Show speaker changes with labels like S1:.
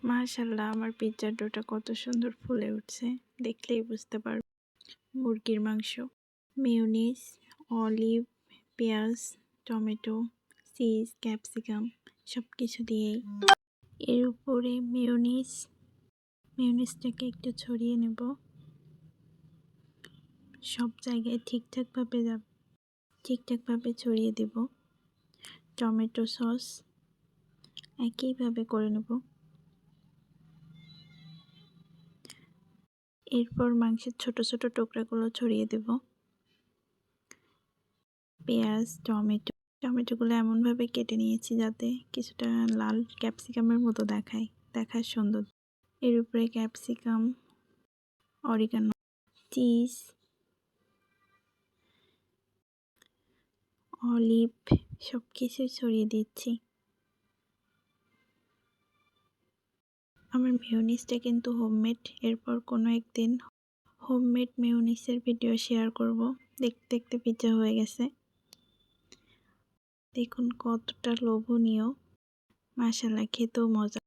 S1: মাশাআল্লাহ, আমার পিৎজার ডোটা কত সুন্দর ফুলে উঠছে, দেখলেই বুঝতে পারবে। মুরগির মাংস, মেয়োনিজ, অলিভ, পেঁয়াজ, টমেটো, চিজ, ক্যাপসিকাম সব কিছু দিয়েই এর উপরে মেয়োনিজটাকে একটু ছড়িয়ে নেব। সব জায়গায় ঠিকঠাকভাবে ছড়িয়ে দেব। টমেটো সস একইভাবে করে নেব। এরপর মাংসের ছোট ছোট টুকরাগুলো ছড়িয়ে দেব। পেঁয়াজ, টমেটোগুলো এমনভাবে কেটে নিয়েছি যাতে কিছুটা লাল ক্যাপসিকামের মতো দেখার সুন্দর। এর উপরে ক্যাপসিকাম, অরিগানো, চিজ, অলিভ সব কিছু ছড়িয়ে দিচ্ছি। আমার মেয়োনিজটা কিন্তু হোমমেড। এরপর কোনো একদিন হোমমেড মেয়োনিজের ভিডিও শেয়ার করব। দেখতে দেখতে পিৎজা হয়ে গেছে। দেখুন কতটা লোভনীয়, মাশাআল্লাহ, খেতেও মজা।